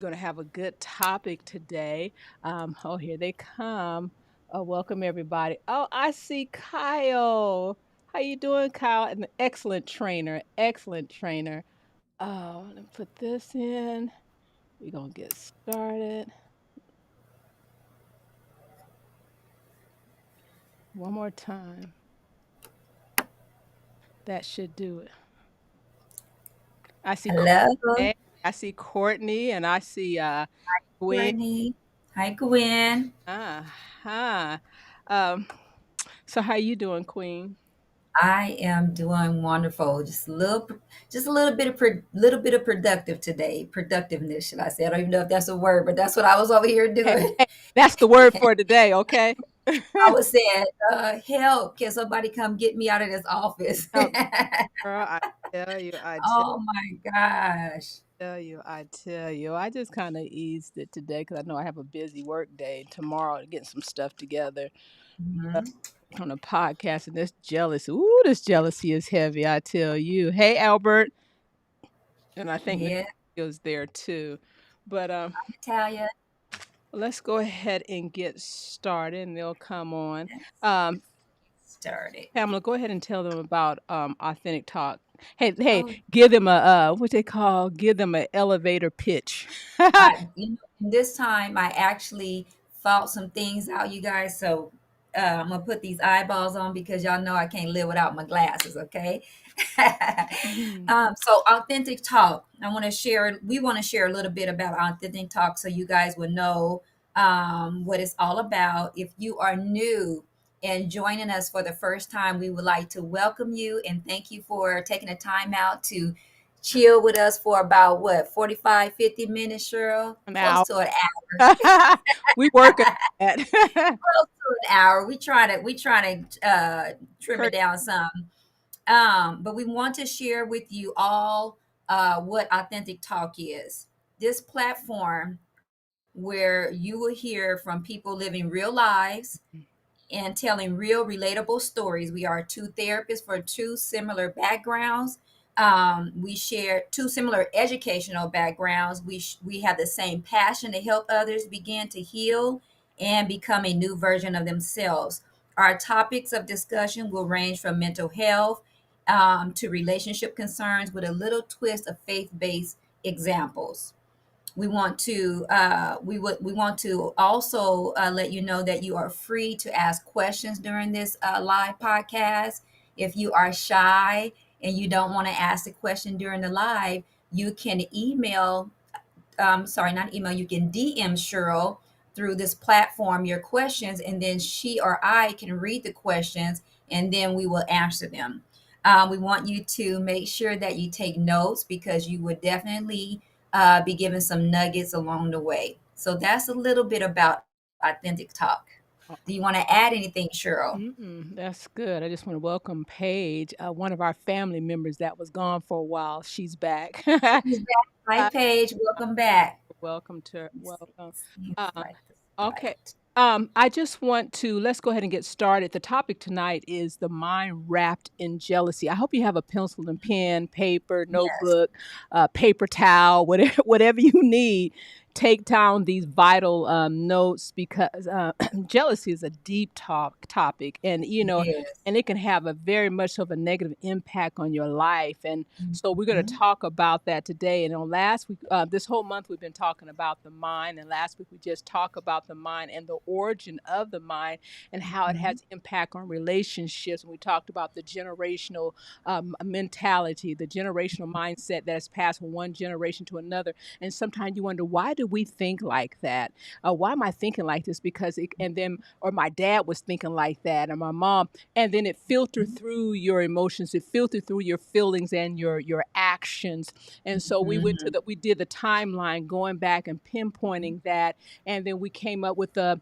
Going to have a good topic today. Oh, here they come. Welcome everybody. Oh, I see Kyle. How you doing, Kyle? An excellent trainer. Excellent trainer. Oh, let me put this in. We're gonna get started. One more time. That should do it. I see. Hello, Hey, I see Courtney, and I see Gwen. Courtney. Hi, Gwen. Uh-huh. Um, so how you doing, Queen? I am doing wonderful. Just a little bit of, little bit of productive today. Productiveness, should I say? I don't even know if that's a word, but that's what I was over here Hey, doing. hey, that's the word for today, okay? I was saying, help! Can somebody come get me out of this office? Oh, girl, I tell you, I tell Oh my gosh! I tell you. I just kind of eased it today because I know I have a busy work day tomorrow to get some stuff together uh, Mhm. on a podcast. And this jealousy, ooh, this jealousy is heavy. I tell you. Hey, Albert, and I think Yeah, Nicole is there too. But Natalia. let's go ahead and get started, and they'll come on. Let's Um, start. Pamela, go ahead and tell them about authentic talk. Hey, Oh, give them a what they call give them an elevator pitch. this time I actually thought some things out, you guys. So I'm gonna put these eyeballs on because y'all know I can't live without my glasses. Okay. Mhm. So authentic talk. I want to share. We want to share a little bit about authentic talk, so you guys will know what it's all about. If you are new and joining us for the first time, we would like to welcome you and thank you for taking the time out to chill with us for about what 45, 50 minutes, Cheryl? Close Now to an we work at that. close to an hour. We try to trim it Kurt, down some. But we want to share with you all what authentic talk is. This platform where you will hear from people living real lives and telling real relatable stories. We are two therapists for two similar backgrounds. We share two similar educational backgrounds. We have the same passion to help others begin to heal and become a new version of themselves. Our topics of discussion will range from mental health to relationship concerns with a little twist of faith-based examples. We want to also let you know that you are free to ask questions during this live podcast. If you are shy and you don't want to ask the question during the live, you can email, sorry, not email, you can DM Cheryl through this platform your questions, and then she or I can read the questions and then we will answer them. We want you to make sure that you take notes because you would definitely be given some nuggets along the way. So that's a little bit about authentic talk. Do you want to add anything, Cheryl? that's good. I just want to welcome Paige, one of our family members that was gone for a while. She's back. She's back. Hi, uh, Paige. Welcome back. welcome to Let's welcome. see if Uh, I can okay. right. I just want to let's go ahead and get started. The topic tonight is the mind wrapped in jealousy. I hope you have a pencil and pen, paper, Yes. notebook, paper towel, whatever whatever you need. Take down these vital notes because jealousy is a deep topic, and Yes. and it can have a very much of a negative impact on your life. And so we're going to Mhm. talk about that today. And on last week, this whole month, we've been talking about the mind. And last week, we just talked about the mind and the origin of the mind and how it Mhm. has impact on relationships. And we talked about the generational mentality, the generational mindset that's passed from one generation to another. And sometimes you wonder, why do we think like that? Why am I thinking like this? And then, or my dad was thinking like that, or my mom, and then it filtered through your emotions, it filtered through your feelings and your actions. And so Mhm. we did the timeline going back and pinpointing that, and then we came up with the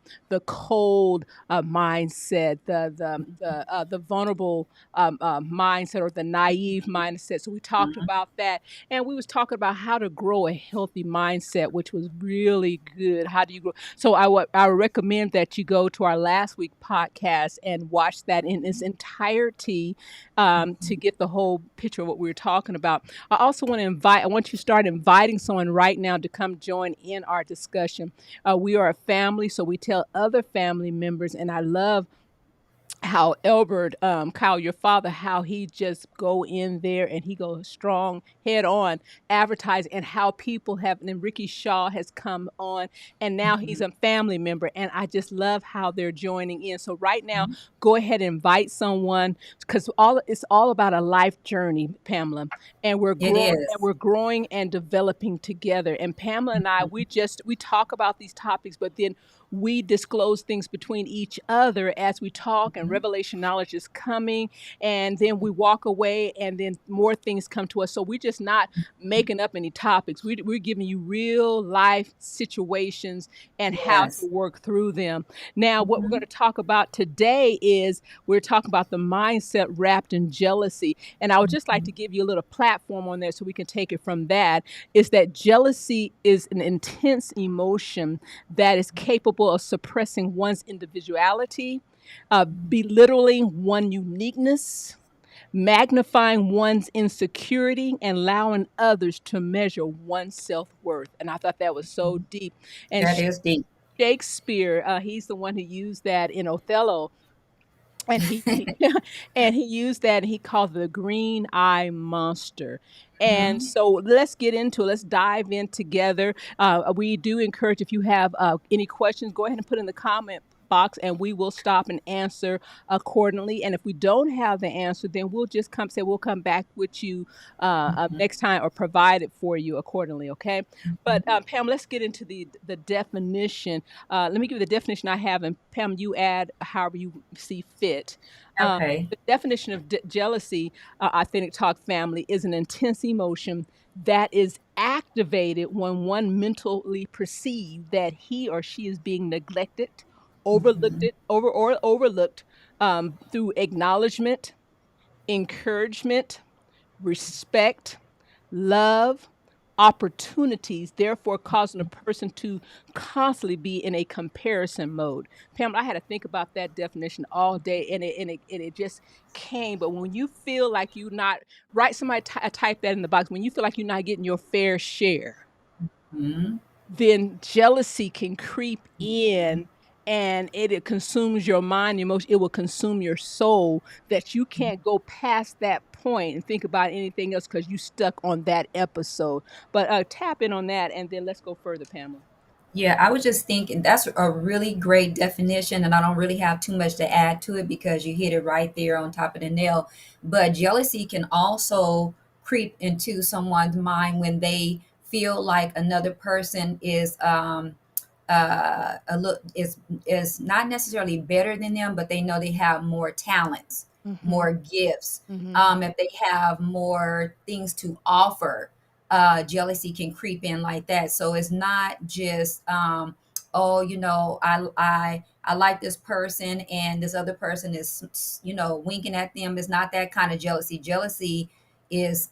cold mindset, the vulnerable mindset, or the naive mindset. So we talked Mhm. about that, and we was talking about how to grow a healthy mindset, which was was really good. How do you grow? So I would recommend that you go to our last week podcast and watch that in its entirety, to get the whole picture of what we were talking about. I also want to invite. I want you to start inviting someone right now to come join in our discussion. We are a family, so we tell other family members, and I love how Elbert, Kyle, your father, how he just go in there and he goes strong head on advertise, and how people have, and then Ricky Shaw has come on and now he's Mhm. a family member, and I just love how they're joining in. So right now, Mhm. go ahead and invite someone, because it's all about a life journey, Pamela, and It is. we're growing and developing together. And Pamela and I, we talk about these topics, but then we disclose things between each other as we talk, and Mhm. revelation knowledge is coming, and then we walk away and then more things come to us. So we're just not making up any topics. We're giving you real life situations and how to Yes. work through them. Now, what we're going Mhm. to talk about today is we're talking about the mindset wrapped in jealousy. And I would just like to Mhm. give you a little platform on there so we can take it from that. Is that jealousy is an intense emotion that is capable of suppressing one's individuality, belittling one's uniqueness, magnifying one's insecurity, and allowing others to measure one's self-worth. And I thought that was so deep. And That is deep. Shakespeare, he's the one who used that in Othello, and he and he used that, and he called it the green eye monster. And Mhm. so let's get into it. Let's dive in together. We do encourage, if you have any questions, go ahead and put in the comment box, and we will stop and answer accordingly. And if we don't have the answer, then we'll just we'll come back with you Mhm. next time, or provide it for you accordingly. Okay. But Mhm. Pam, let's get into the definition. Let me give you the definition I have, and Pam, you add however you see fit. Okay. The definition of jealousy, authentic talk family, is an intense emotion that is activated when one mentally perceives that he or she is being neglected, Mhm. overlooked, through acknowledgement, encouragement, respect, love, opportunities, therefore causing a person to constantly be in a comparison mode. Pamela, I had to think about that definition all day, and it just came. But when you feel like you're not, somebody type that in the box, when you feel like you're not getting your fair share, Mhm. then jealousy can creep in, and it consumes your mind, emotion. It will consume your soul, that you can't go past that point and think about anything else because you stuck on that episode. But tap in on that, and then let's go further, Pamela. Yeah, I was just thinking that's a really great definition, and I don't really have too much to add to it because you hit it right there on top of the nail. But jealousy can also creep into someone's mind when they feel like another person is a look is not necessarily better than them, but they know they have more talents, Mm-hmm. more gifts. Mm-hmm. If they have more things to offer, jealousy can creep in like that. So it's not just oh, I like this person and this other person is winking at them. It's not that kind of jealousy. Jealousy is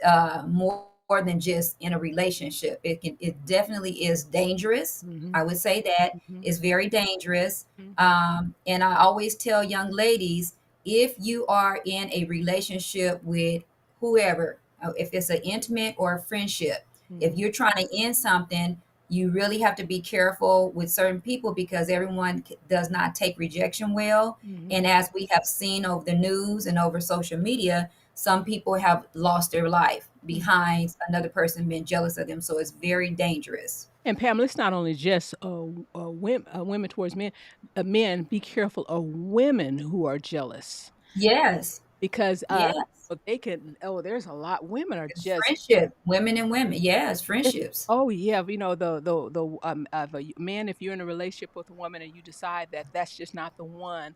more than just in a relationship. It definitely is dangerous. Mm-hmm. I would say that Mm-hmm. it's very dangerous. Mm-hmm. And I always tell young ladies, if you are in a relationship with whoever, if it's an intimate or a friendship, if Mm-hmm. you're trying to end something, you really have to be careful with certain people because everyone does not take rejection well. Mm-hmm. And as we have seen over the news and over social media, some people have lost their life Mm-hmm. behind another person being jealous of them. So it's very dangerous. And Pamela, it's not only just women towards men. Men, be careful of women who are jealous, Yes. because Yes. they can. Oh, there's a lot. Women are It's just. friendship. Women and women. Yes, friendships. Oh yeah, the man, if you're in a relationship with a woman and you decide that that's just not the one,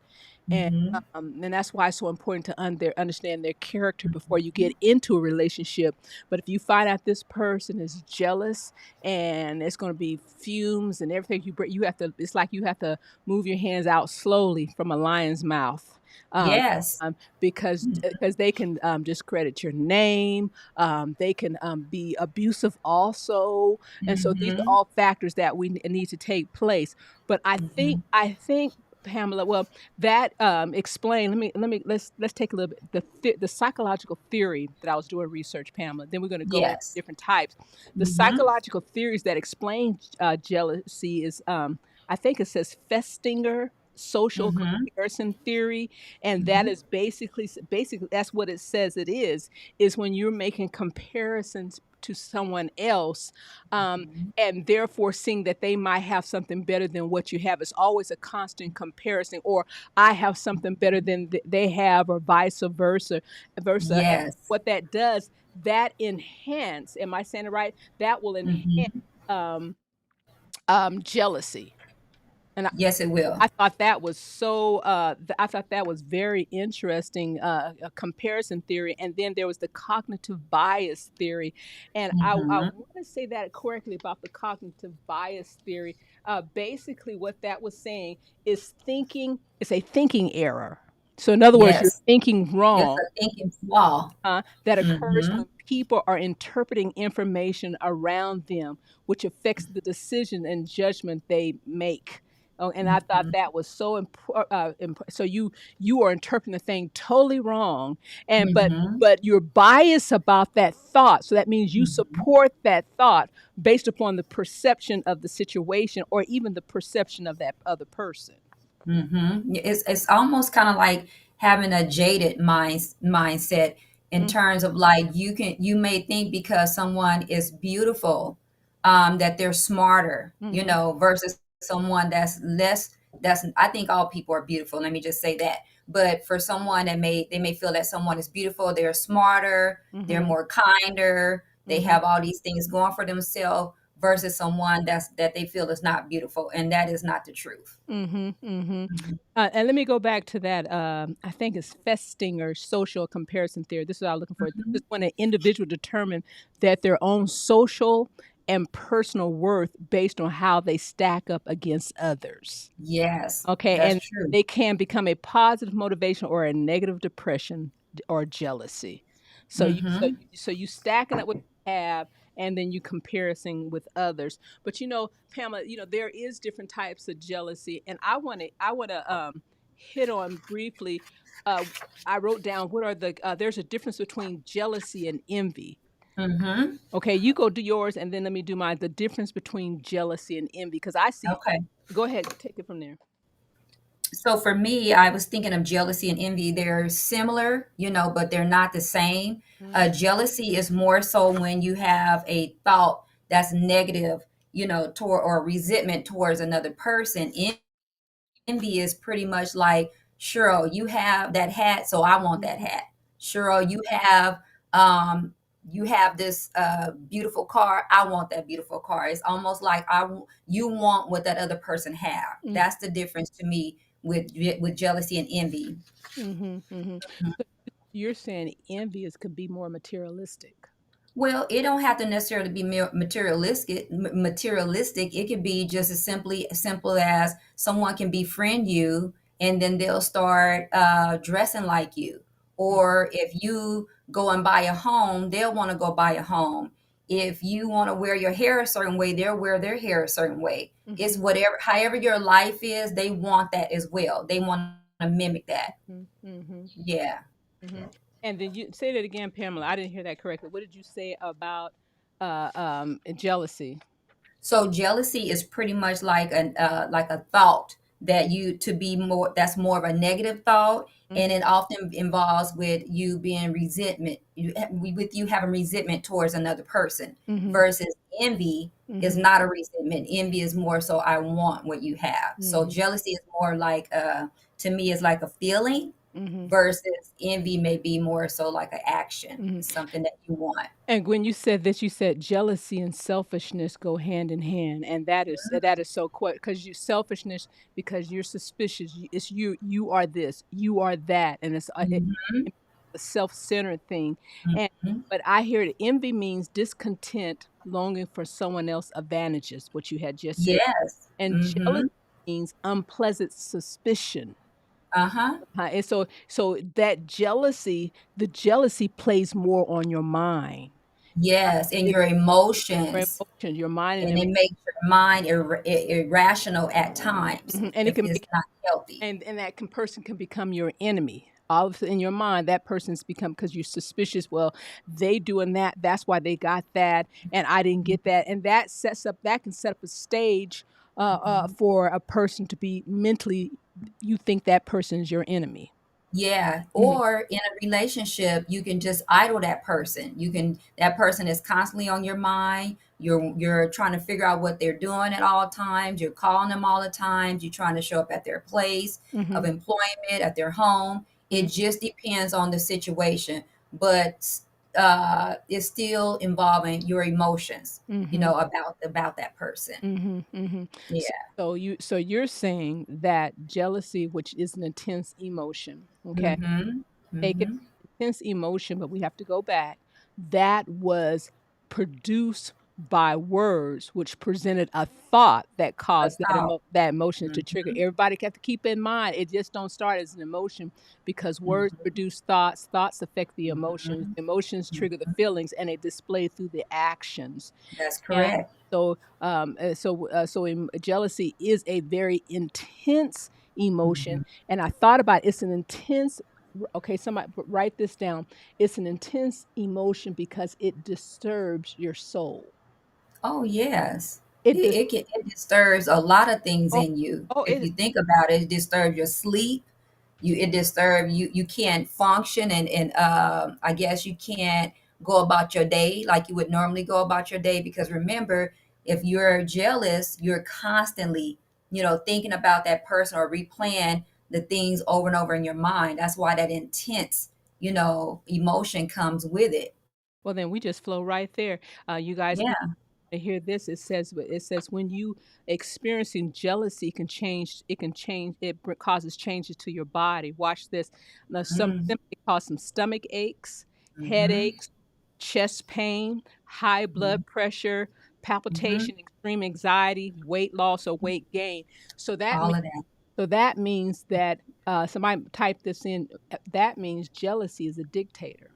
and Hmm. and that's why it's so important to understand their character before you get into a relationship. But if you find out this person is jealous, and it's going to be fumes and everything you bring, you have to. It's like you have to move your hands out slowly from a lion's mouth, um, Yes. because they can discredit your name. They can be abusive also, and so these are Mm-hmm. all factors that we need to take place. But Mm-hmm. I think, Pamela, well, that explain. Let's take a little bit the psychological theory that I was doing research, Pamela. Then we're going to go into Yes. different types. The Mm-hmm. psychological theories that explain jealousy is, I think it says Festinger social Mm-hmm. comparison theory, and that Mm-hmm. is basically that's what it says it is when you're making comparisons to someone else, and therefore seeing that they might have something better than what you have. It's always a constant comparison, or I have something better than they have, or vice versa. And Yes. what that does, that enhance, am I saying it right? That will enhance Mm-hmm. um, jealousy. And Yes, it will. I thought that was so. I thought that was very interesting. A comparison theory, and then there was the cognitive bias theory, and I Mm-hmm. want to say that correctly about the cognitive bias theory. Basically, what that was saying is thinking. It's a thinking error. So, in other words, you're Yes. thinking It's wrong, a thinking flaw. that occurs Mm-hmm. when people are interpreting information around them, which affects the decision and judgment they make. Oh, and I thought Mm-hmm. that was so important. So you are interpreting the thing totally wrong, and Mm-hmm. but you're biased about that thought. So that means you Mm-hmm. support that thought based upon the perception of the situation, or even the perception of that other person. Mm-hmm. It's almost kind of like having a jaded mindset in Mm-hmm. terms of like you may think because someone is beautiful, that they're smarter, Mm-hmm. versus someone that's less. That's I think all people are beautiful. Let me just say that. But for someone that they may feel that someone is beautiful, they're smarter, they're Mm-hmm. more kinder, they Mm-hmm. have all these things going for themselves versus someone that they feel is not beautiful, and that is not the truth. Mhm, mhm. Mhm. And let me go back to that, I think it's Festinger social comparison theory. This is what I'm looking for. This is Mhm. when an individual determine that their own social and personal worth based on how they stack up against others. Yes, Okay, that's and true. they can become a positive motivation or a negative depression or jealousy. So Mhm. you stacking up what you have, and then you comparison with others. But Pamela, there is different types of jealousy, and I want to hit on briefly. Uh, I wrote down what are there's a difference between jealousy and envy. Mhm. Okay, you go do yours, and then let me do mine. The difference between jealousy and envy, because I see. Okay. Go ahead, take it from there. So for me, I was thinking of jealousy and envy. They're similar, but they're not the same. Jealousy is more so when you have a thought that's negative, toward or resentment towards another person. Envy is pretty much like, sure, you have that hat, so I want that Mhm. hat. Sure, you have this beautiful car. I want that beautiful car. It's almost like you want what that other person have. Mm, That's the difference to me with jealousy and envy. mhm, mhm. So you're saying envy could be more materialistic. Well, it don't have to necessarily be materialistic. Materialistic. It could be just as simple as someone can befriend you, and then they'll start dressing like you. Or if you go and buy a home, they'll want to go buy a home. If you want to wear your hair a certain way, they'll wear their hair a certain way. It's Mhm, whatever, however your life is, they want that as well. They want to mimic that. mhm, mhm, Yeah. mhm. And then you say that again, Pamela. I didn't hear that correctly. What did you say about jealousy? So jealousy is pretty much like a thought that you to be more that's more of a negative thought, and it often involves with you being resentment with you having resentment towards another person Mhm, versus envy is mhm, not a resentment. Envy is more so I want what you have. So mhm, jealousy is more like to me is like a feeling mhm, versus envy may be more so like an action. mhm. It's something that you want. And when you said this, you said jealousy and selfishness go hand in hand, and that is so quite because you selfishness because you're suspicious. It's you are this, you are that, and Mhm. a self-centered thing. And Mhm. but I hear it, envy means discontent, longing for someone else advantages, what you had just said, Yes. and jealousy Mhm. means unpleasant suspicion. Uh-huh. And so that jealousy, the jealousy plays more on your mind. Yes, and It your your emotions, emotions, your mind and and it makes your mind irrational at times mhm, and it if can it's make not healthy. and that person can become your enemy. All of in your mind, that person's become because you're suspicious. Well, they doing that. That's why they got that, and I didn't get that. And that can set up a stage Mhm. for a person to be mentally. You think that person is your enemy. Yeah, Mhm, or in a relationship, you can just idle that person. You can that person is constantly on your mind. You're trying to figure out what they're doing at all times. You're calling them all the times. You're trying to show up at their place of mhm, employment, at their home. It mhm, just depends on the situation, but it's still involving your emotions, mhm. about that person. Mhm, mhm. So Yeah. so you're saying that jealousy, which is an intense emotion, okay? Mhm. Take it Mhm. intense emotion, but we have to go back. That was produced by words which presented a thought that A caused thought. that emotion to trigger. Mhm. Everybody got to keep in mind, it just don't start as an emotion because words Mhm. produce thoughts, thoughts affect the emotions, Mhm. emotions trigger the Mhm. feelings, and they display through the actions. That's And correct. jealousy is a very intense emotion, Mhm. and I thought about it's an intense okay, somebody write this down. It's an intense emotion because it disturbs your soul. Oh, yes. It It dis it can it disturbs a lot of things oh, in you. oh, If it you think about it, it disturbs your sleep. It disturbs you. You can't function, and I guess you can't go about your day like you would normally go about your day, because remember, if you're jealous, you're constantly, thinking about that person or replaying the things over and over in your mind. That's why that intense, emotion comes with it. well, then we just flow right there. You guys Yeah. to hear this, it says when you experiencing jealousy can change causes changes to your body. Watch this. Now some Mm. symptoms cause some stomach aches, Mhm. headaches, chest pain, high blood Mhm. pressure, Mhm. palpitation, extreme anxiety, weight loss or weight gain. So that All means of that. that somebody type this in. That means jealousy is a dictator.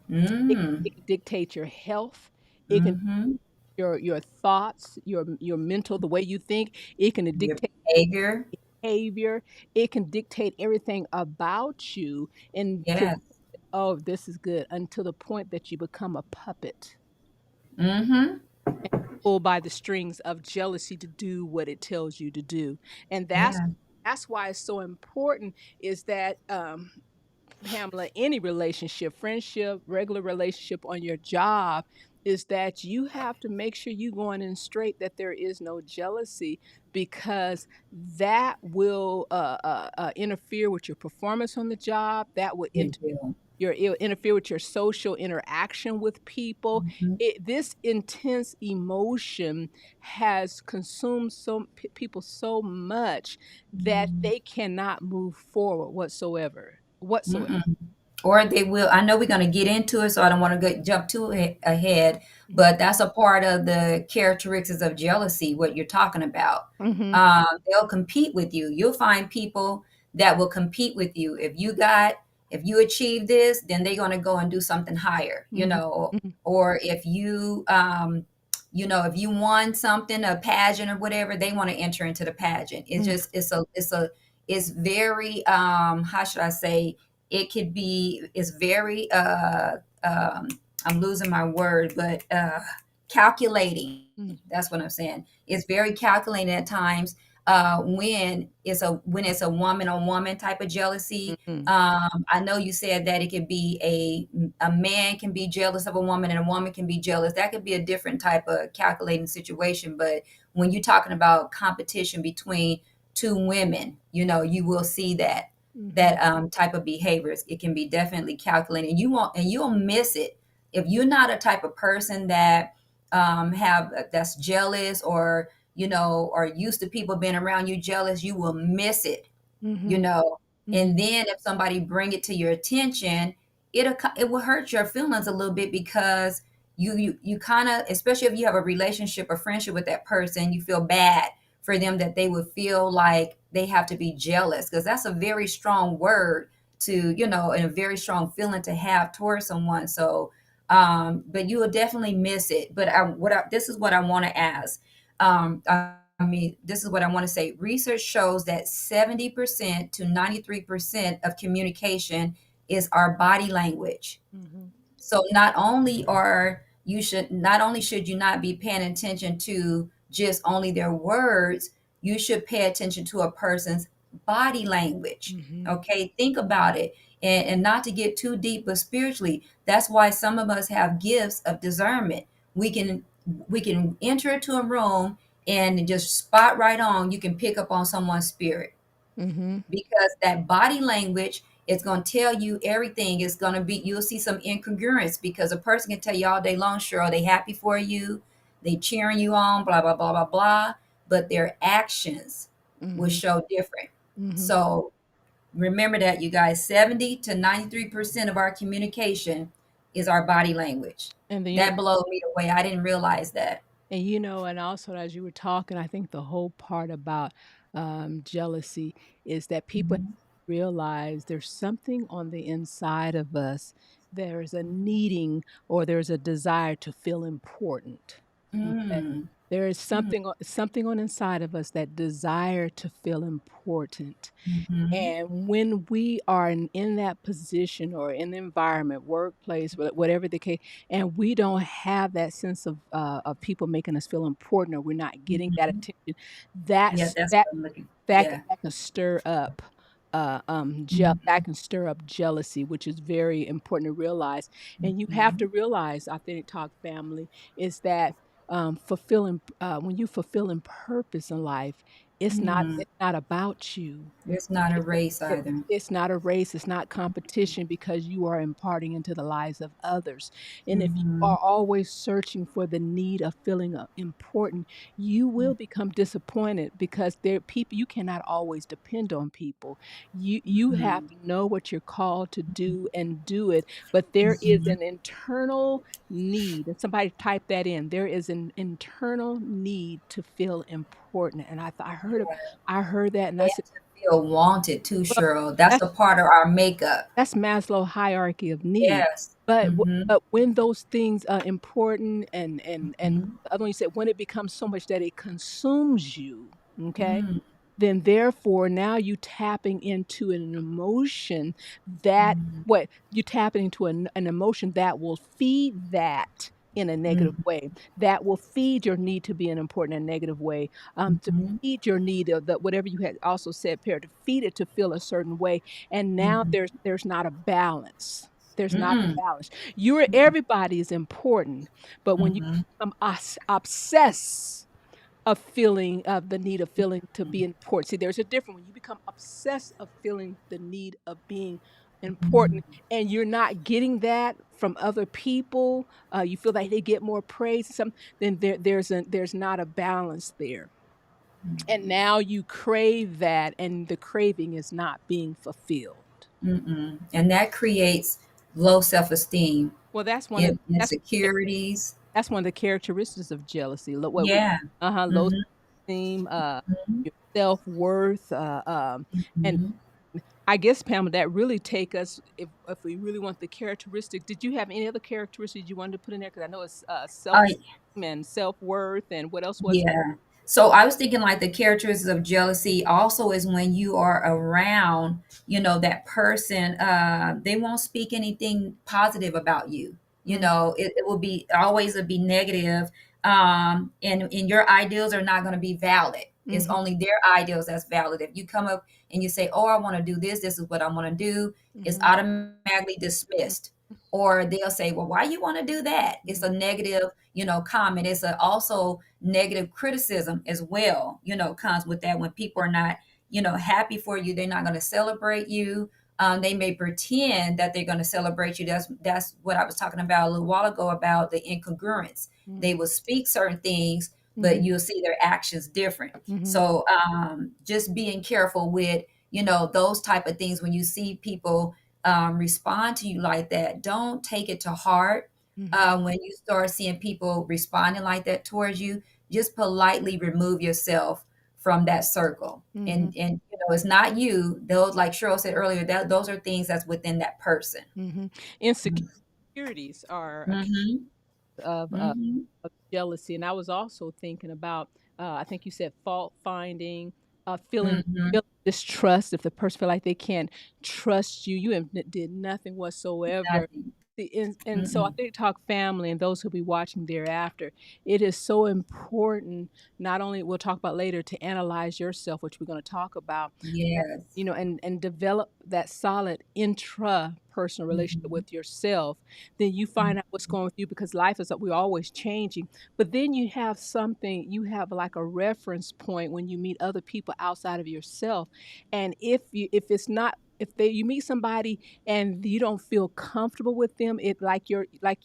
Mm. It can dictate your health. It can Mhm. your thoughts, your mental, the way you think. It can Your dictate behavior. behavior. It can dictate everything about you and to Yes. oh, this is good until the point that you become a puppet Mhm. pulled by the strings of jealousy to do what it tells you to do. And Yeah. that's why it's so important is that Pamela, any relationship, friendship, regular relationship on your job, is that you have to make sure you going in straight that there is no jealousy because that will interfere with your performance on the job. That will It will. it'll interfere with your social interaction with people. Mhm. This intense emotion has consumed people so much that Mhm. they cannot move forward whatsoever. Mm-mm. Or they will. I know we're going to get into it, so I don't want to jump too ahead, Mhm. but that's a part of the characteristics of jealousy, what you're talking about. Mhm. They'll compete with you. You'll find people that will compete with you. If you achieve this, then they're going to go and do something higher, Mhm. Mhm. or if you won something, a pageant or whatever, they want to enter into the pageant. It's Mhm. just, it's very, how should I say, it could be it's very I'm losing my word, but calculating. Mhm. That's what I'm saying. It's very calculating at times, when it's a woman on woman type of jealousy. Mhm. I know you said that it could be a man can be jealous of a woman and a woman can be jealous. That could be a different type of calculating situation. But when you're talking about competition between two women, you will see Mhm. that type of behaviors. It can be definitely calculated. You'll miss it if you're not a type of person that have that's jealous, or or used to people being around you jealous. You will miss it, you Mhm. know. Mhm. And then if somebody bring it to your attention, it will hurt your feelings a little bit, because you kind of, especially if you have a relationship or friendship with that person, you feel bad for them that they would feel like they have to be jealous, because that's a very strong word to, and a very strong feeling to have towards someone. So, but you will definitely miss it. But this is what I want to ask. I mean, this is what I want to say. Research shows that 70% to 93% of communication is our body language. Mm-hmm. So not only should you not be paying attention to just only their words, you should pay attention to a person's body language. Mm-hmm. Okay, think about it. And not to get too deep, but spiritually, that's why some of us have gifts of discernment. We can enter into a room and just spot right on. You can pick up on someone's spirit, Mm-hmm. because that body language is going to tell you everything. It's going to be, you'll see some incongruence, because a person can tell you all day long, sure, they happy for you, they cheering you on, blah blah blah blah blah, but their actions will Mm-hmm. show different. Mm-hmm. So remember that, you guys. 70 to 93% of our communication is our body language. And then That blows me away. I didn't realize that. and also as you were talking, I think the whole part about jealousy is that people Mhm. realize there's something on the inside of us. There's a needing or there's a desire to feel important. Okay? Mm. There is Mm. something on inside of us that desire to feel important. Mhm. And when we are in that position or in the environment, workplace, whatever the case, and we don't have that sense of people making us feel important, or we're not getting that Mhm. attention, Yeah, that's that's that what I'm looking. that Yeah. that can stir up that Mhm. can stir up jealousy, which is very important to realize. And you have Mhm. to realize, Authentic Talk family, is that fulfilling when you fulfilling purpose in life, Mm. it's not about you. It's not a It's race it either. it's not a race, it's not competition because you are imparting into the lives of others. And if you Mhm. are always searching for the need of feeling important, you will become disappointed because there people you cannot always depend on people. You have Mhm. to know what you're called to do and do it, but there is Mhm. an internal need, and somebody type that in. There is an internal need to feel important. And I heard that and I said, And to feel wanted too, well, Cheryl. That's that's a part of our makeup. that's Maslow hierarchy of need. Yes. But Mhm. when those things are important and Mhm. the other one you said, when it becomes so much that it consumes you, okay? Mm. Then therefore now you tapping into an emotion that Mhm. what you tapping into an emotion that will feed that in a negative Mhm. way, that will feed your need to be an important and negative way, to Mhm. feed your need of the whatever you had also said, Pear, to feed it to feel a certain way. And now Mhm. there's not a balance. There's not a Mm-mm. balance. You're everybody is important, but when you Mhm. become obsessed of feeling of the need of feeling to be important. See, there's a difference when you become obsessed of feeling the need of being important Mhm. and you're not getting that from other people. You feel like they get more praise, some then there's not a balance there. And Mhm. now you crave that, and the craving is not being fulfilled. Mm-mm. And that creates low self-esteem, Well, that's one of insecurities. that's one of the characteristics of jealousy. What we Yeah. low Mhm. esteem, Mhm. your self worth, and Mhm. I guess, Pamela, that really take us if we really want the characteristic. Did you have any other characteristics you wanted to put in there? Because I know it's self Uh, esteem and self worth, and what else was it? Yeah. So I was thinking like the characteristics of jealousy also is when you are around, that person, they won't speak anything positive about you. Mm, It will be always be negative. And your ideals are not going to be valid. It's mhm, only their ideals that's valid. If you come up and you say, "Oh, I want to do this. This is what I want to do," it's mhm, automatically dismissed. Or they'll say, "Well, why you want to do that?" It's mhm, a negative, comment. It's also negative criticism as well, comes with that. When people are not, happy for you, they're not going to celebrate you. They may pretend that they're going to celebrate you. That's what I was talking about a little while ago about the incongruence. They mhm, will speak certain things, but mhm, you'll see their actions different. mhm, So just being careful with, those type of things. When you see people respond to you like that, don't take it to heart. mhm, When you start seeing people responding like that towards you, just politely remove yourself from that circle. Mm-hmm. And it's not you. Those, like Cheryl said earlier, that those are things that's within that person. Mm-hmm. Insecurities are a Mm-hmm. of, uh, Mm-hmm. of jealousy. And I was also thinking about, I think you said fault finding, Mm-hmm. feeling distrust. If the person feel like they can't trust you, you have, did nothing whatsoever. Nothing. And so I Mm-mm. think talk family and those who'll be watching thereafter. It is so important. Not only we'll talk about later to analyze yourself, which we're going to talk about, Yes. and develop that solid intrapersonal relationship Mm-hmm. with yourself. Then you find out what's going with you, because life is, we're always changing. But then you have something, you have like a reference point when you meet other people outside of yourself. And if it's not, if they, you meet somebody and you don't feel comfortable with them, it like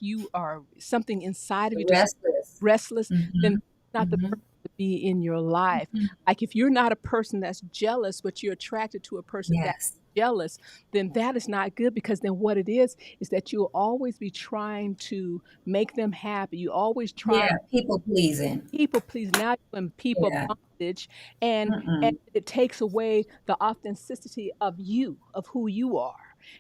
you are something inside of you just Restless. restless, then Mm-hmm. it's not the Mm-hmm. person to be in your life. Mm-hmm. Like if you're not a person that's jealous, but you're attracted to a person that's Yes. jealous, then that is not good, because then what it is that you'll always be trying to make them happy. You always try Yeah. People pleasing. people please. Now you're in people Yeah. bondage, and Mm-mm. it takes away the authenticity of you, of who you are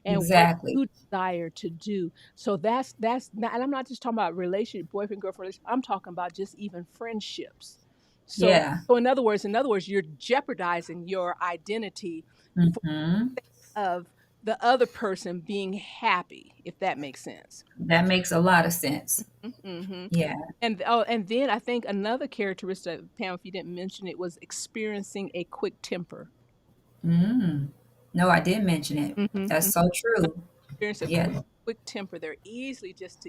and what Exactly. you desire to do. So that's not, and I'm not just talking about relationship, boyfriend, girlfriend relationship. I'm talking about just even friendships. So Yeah. in other words, you're jeopardizing your identity Mm-hmm. of the other person being happy, if that makes sense. That makes a lot of sense. Hmm. Yeah. And then I think another characteristic, Pam, if you didn't mention it, was experiencing a quick temper. Mm. No, I did mention it. That's Mm-hmm. so true. Experience a Yeah. quick temper. They're easily just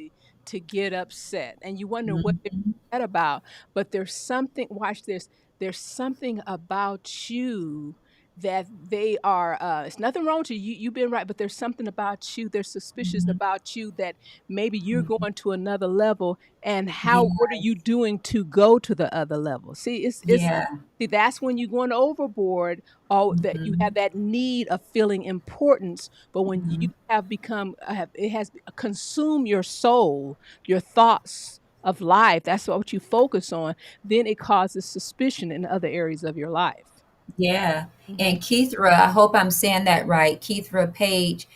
to get upset, and you wonder what they're Mhm. upset about. But there's something. Watch this. There's something about you that they are. It's nothing wrong with you. You've been right, but there's something about you. They're suspicious Mhm. about you that maybe you're Mhm. going to another level. And how? Yeah. What are you doing to go to the other level? See, it's Yeah. see, that's when you're going overboard, or that you have Mhm. that need of feeling importance. But when you Mhm. have become, it has consumed your soul, your thoughts of life, that's what you focus on, then it causes suspicion in other areas of your life. Yeah. Hmm. And Keithra, I hope I'm saying that right. Keithra Page,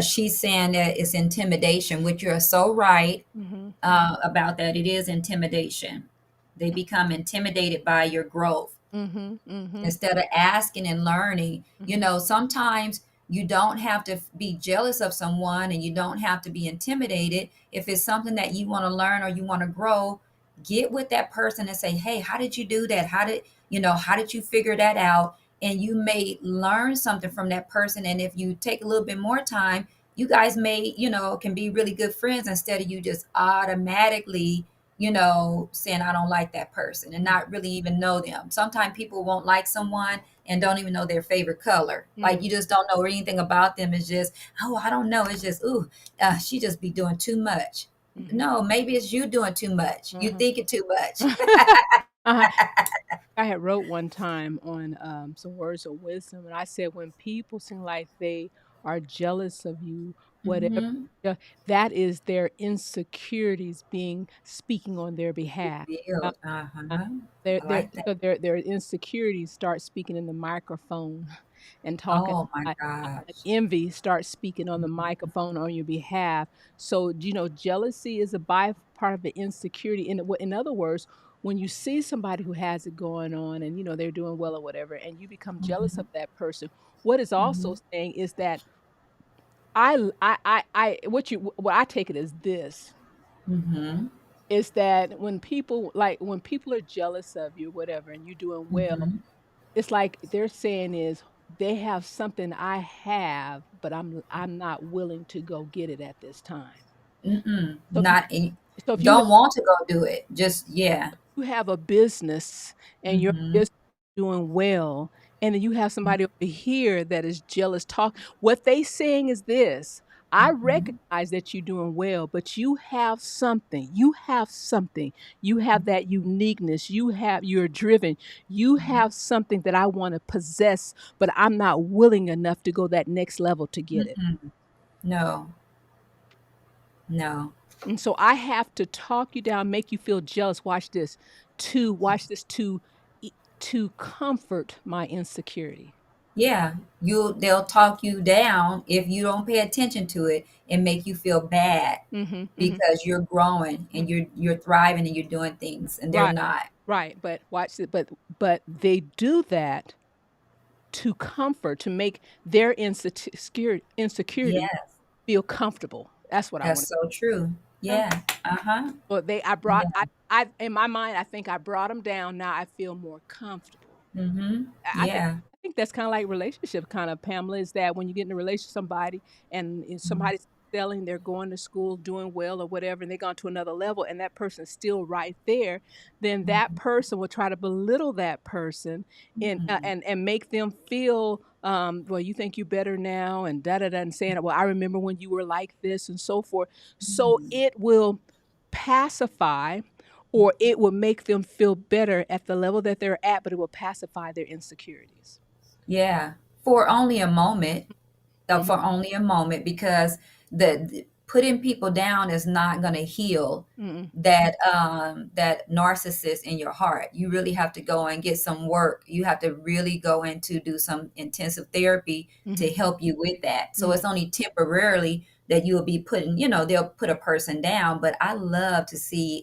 she's saying that it's intimidation, which you're so right Hmm. about that. It is intimidation. They become intimidated by your growth. Hmm. Hmm. Instead of asking and learning. Hmm. Sometimes you don't have to be jealous of someone and you don't have to be intimidated. If it's something that you want to learn or you want to grow, get with that person and say, hey, how did you do that? How did you figure that out? And you may learn something from that person. And if you take a little bit more time, you guys may, can be really good friends instead of you just automatically saying I don't like that person and not really even know them. Sometimes people won't like someone and don't even know their favorite color. Hmm. Like you just don't know anything about them. It's just, oh, I don't know. It's just, ooh, she just be doing too much. Hmm. No, maybe it's you doing too much. You Hmm. thinking too much. uh I had wrote one time on some words of wisdom, and I said, when people seem like they are jealous of you, whatever, Hmm. yeah, that is their insecurities being speaking on their behalf. Uh, Revealed. uh, Uh-huh. their I their like that. so their insecurities start speaking in the microphone and talking. Oh my Like, like gosh. envy starts speaking on the Mhm. microphone on your behalf. So jealousy is a by part of the insecurity. In other words, when you see somebody who has it going on and they're doing well or whatever, and you become jealous of Mhm. that person, what is also Mhm. saying is that I what I take it as this Mhm. is that when people are jealous of you, whatever, and you're doing well, Mhm. it's like they're saying is they have something I have, but I'm not willing to go get it at this time. Mm-mm. So if you Not so if you don't want to go do it. Just yeah. you have a business and your Mhm. business is doing well, and then you have somebody over here that is jealous talk, what they saying is this: I Mhm. recognize that you're doing well, but you have something, you have that uniqueness, you're driven, you have something that I want to possess, but I'm not willing enough to go that next level to get it. Mm-mm. No. No. And so I have to talk you down, make you feel jealous. Watch this to to comfort my insecurity. Yeah, they'll talk you down if you don't pay attention to it and make you feel bad Mhm, mhm, because you're growing mm. and you're thriving and you're doing things and they're Right, not. right, but watch it, but they do that to comfort, to make their insecurity Yes, feel comfortable. That's what I that's wanna so true. Yeah. Uh-huh. Well, they I brought Yeah. I in my mind, I think I brought them down, now I feel more comfortable. Mhm. I think Yeah. I think that's kinda like relationship kinda, Pamela, is that when you get in a relationship with somebody and Mhm. somebody's excelling, they're going to school, doing well or whatever, and they've gone to another level and that person's still right there, then that Mhm. person will try to belittle that person Mhm. and make them feel, "Well, you think you better now," and da da da, and saying, "Well, I remember when you were like this," and so forth. So Mhm. it will pacify or it will make them feel better at the level that they're at, but it will pacify their insecurities. Yeah. For only a moment. Mhm, For only a moment because the putting people down is not going to heal mm, that narcissist in your heart. You really have to go and get some work. You have to really go into do some intensive therapy to mhm, help you with that. So mhm, it's only temporarily that you'll be putting, they'll put a person down. But I love to see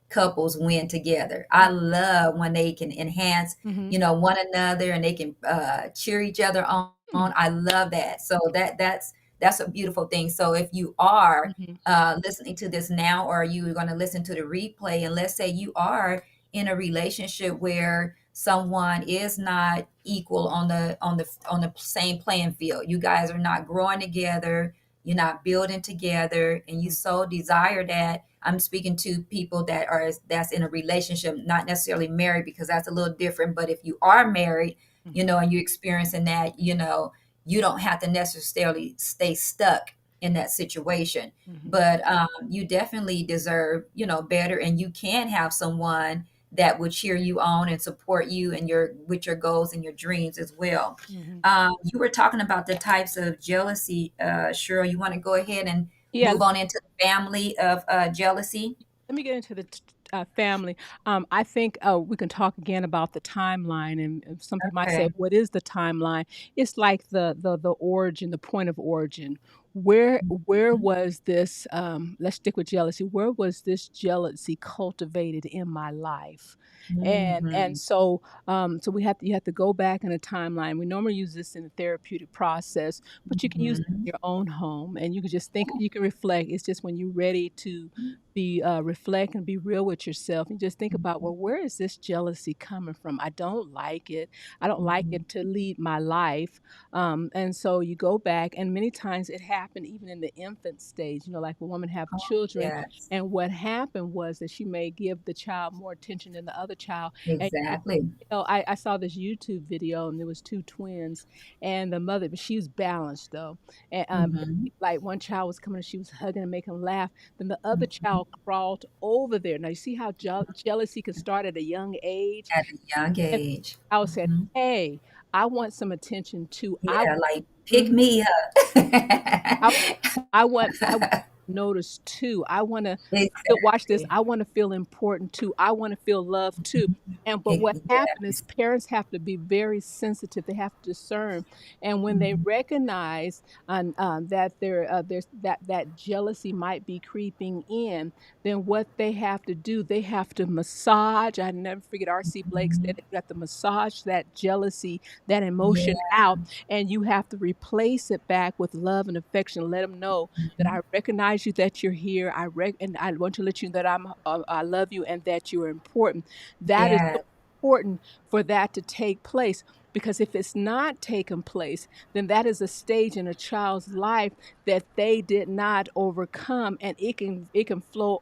couples win together. I love when they can enhance, mhm, one another and they can cheer each other on. mm, I love that. So that's a beautiful thing. So if you are mhm, listening to this now, or you're going to listen to the replay, and let's say you are in a relationship where someone is not equal on the same playing field, you guys are not growing together, you're not building together, and you mhm, so desire that. I'm speaking to people that's in a relationship, not necessarily married, because that's a little different. But if you are married, mhm, and you're experiencing that, you don't have to necessarily stay stuck in that situation. mhm, But you definitely deserve, better, and you can have someone that would cheer you on and support you and your with your goals and your dreams as well. mhm. You were talking about the types of jealousy, Cheryl. You want to go ahead and Yeah, move on into the family of jealousy? let me get into the family. I think we can talk again about the timeline, and some people might say, Okay. "What is the timeline?" It's like the origin, the point of origin. Where Mhm. was this? Let's stick with jealousy. Where was this jealousy cultivated in my life? And Mhm. so so you have to go back in a timeline. We normally use this in the therapeutic process, but you can use it Mhm. in your own home, and you can just think. You can reflect. It's just when you're ready to be reflect and be real with yourself and just think about, well, where is this jealousy coming from? I don't like it. I don't like Mhm. it to lead my life. And so you go back, and many times it happened even in the infant stage, like a woman have Oh, children, yes. and what happened was that she may give the child more attention than the other child. And Exactly. I saw this YouTube video, and there was 2 twins, and the mother, but she was balanced though, and, Mhm. like, one child was coming and she was hugging and making him laugh, then the other Mhm. child crawled over there. Now you see how jealousy can start at a young age? At a young And age. I was said, Mhm. "Hey, I want some attention too. I." Yeah, like, pick Mhm. me I up. I want noticed too. I wanna watch this, Exactly. I wanna feel important too. I wanna feel loved too. And but what happened is Yes. parents have to be very sensitive. They have to discern. And when they Mhm. recognize that there's that jealousy might be creeping in, then what they have to do, they have to massage. I never forget R.C. Blake said Mhm. that you have to massage that jealousy, that Yeah. emotion out, and you have to replace it back with love and affection. Let them know that Mhm. I recognize you, that you're here. And I want to let you know that I love you and that you're important. That is so Yes. important for that to take place. Because if it's not taken place, then that is a stage in a child's life that they did not overcome, and it can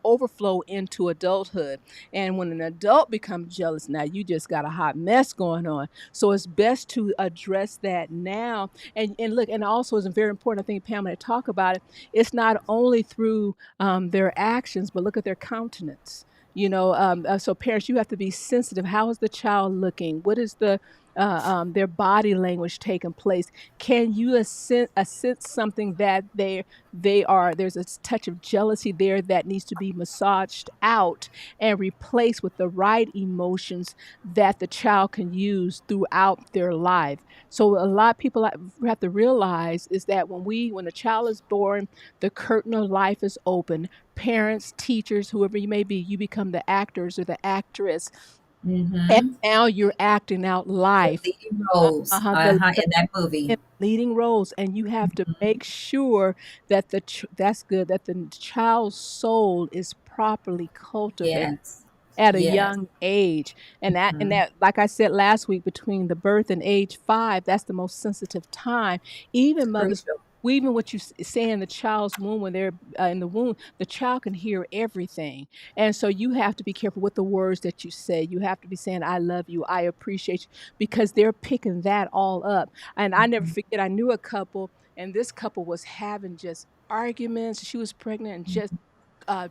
overflow into adulthood. And when an adult becomes jealous, now you just got a hot mess going on. So it's best to address that now. And look, and also it's very important. I think Pamela talk about it. It's not only through their actions, but look at their countenance. So parents, you have to be sensitive. How is the child looking? What is their body language taking place? Can you sense something that there's a touch of jealousy there that needs to be massaged out and replaced with the right emotions that the child can use throughout their life? So a lot of people have to realize is that when a child is born, the curtain of life is open. Parents, teachers, whoever you may be, you become the actors or the actress, and Mm-hmm. now you're acting out The life. leading roles, The in that movie. leading roles, and you have to Mhm. make sure that that's good, that the child's soul is properly cultivated Yes. at a Yes. young age. Mhm. That, like I said last week, between the birth and age 5, that's the most sensitive time. It's Even mothers, crucial. even what you say in the child's womb, when they're in the womb, the child can hear everything. And so you have to be careful with the words that you say. You have to be saying, I love you, I appreciate you, because they're picking that all up. And I never Mhm. forget, I knew a couple, and this couple was having just arguments. She was pregnant, and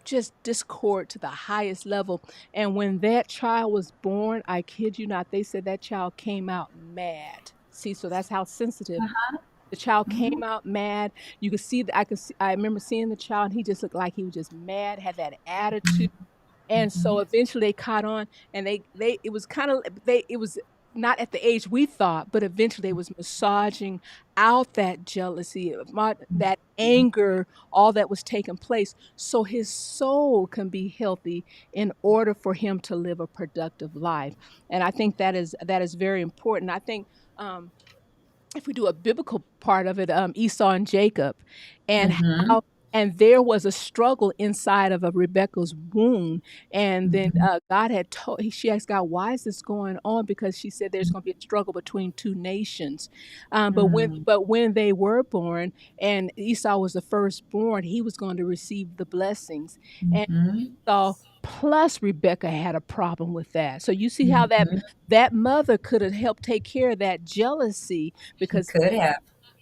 just discord to the highest level. And when that child was born, I kid you not, they said that child came out mad. See, so that's how sensitive. Uh-huh. The child Mhm. came out mad. You could see that. I remember seeing the child, and he just looked like he was just mad, had that attitude. Mhm. And so Mhm. eventually they caught on, and they it was kind of they it was not at the age we thought, but eventually they was massaging out that jealousy, that Mhm. anger, all that was taking place, so his soul can be healthy in order for him to live a productive life. And I think that is very important. I think um, if we do a biblical part of it, Esau and Jacob, and Mhm. how and there was a struggle inside of a Rebecca's womb, and then Mhm. God had told. She asked God, "Why is this going on?" Because she said there's going to be a struggle between two nations. Mhm. But when they were born, and Esau was the firstborn, he was going to receive the blessings, and Mhm. Esau plus Rebecca had a problem with that. So you see how Mhm. that mother could have helped take care of that jealousy, He because could have.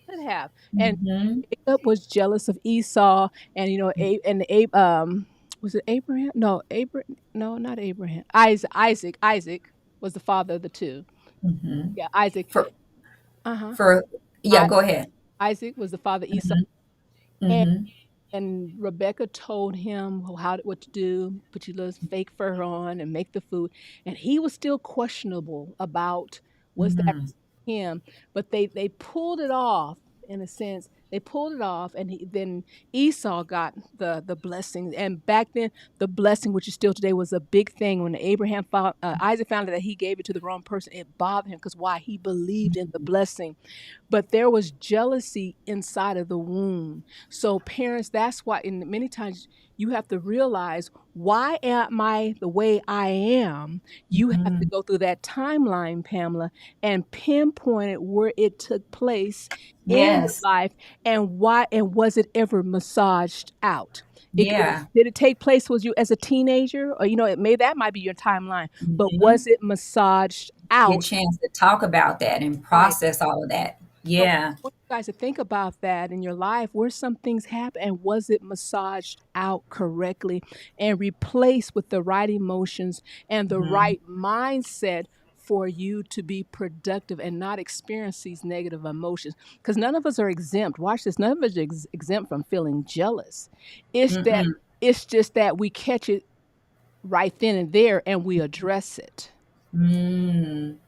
could have. And Mhm. Jacob was jealous of Esau, and was it Abraham? No, no, not Abraham. Isaac was the father of the two. Mhm. Yeah, Isaac. For Uh-huh. for yeah, I, go ahead. Isaac was the father of Esau. Mhm. Mhm. And Rebecca told him what to do, put your little fake fur on and make the food. And he was still questionable about, was that Mhm. him? But they pulled it off, in a sense. They pulled it off, and then Esau got the blessing. And back then, the blessing, which is still today, was a big thing. When Isaac found out that he gave it to the wrong person, it bothered him, because why? He believed in the blessing, but there was jealousy inside of the womb. So parents, that's why, and many times you have to realize, why am I the way I am? You have to Mhm. go through that timeline, Pamela, and pinpoint it where it took place in your Yes. life, and why, and was it ever massaged out? Yeah. Did it take place, was you as a teenager, or that might be your timeline, but Mhm. was it massaged Get a out? chance to talk about that and Right. process all of that. So I Yeah. want you guys to think about that in your life, where some things happen, and was it massaged out correctly and replaced with the right emotions and the Mhm. right mindset for you to be productive and not experience these negative emotions? Because none of us are exempt. Watch this. None of us are exempt from feeling jealous. It's that Mm-mm. it's just that we catch it right then and there, and we address it. Mm.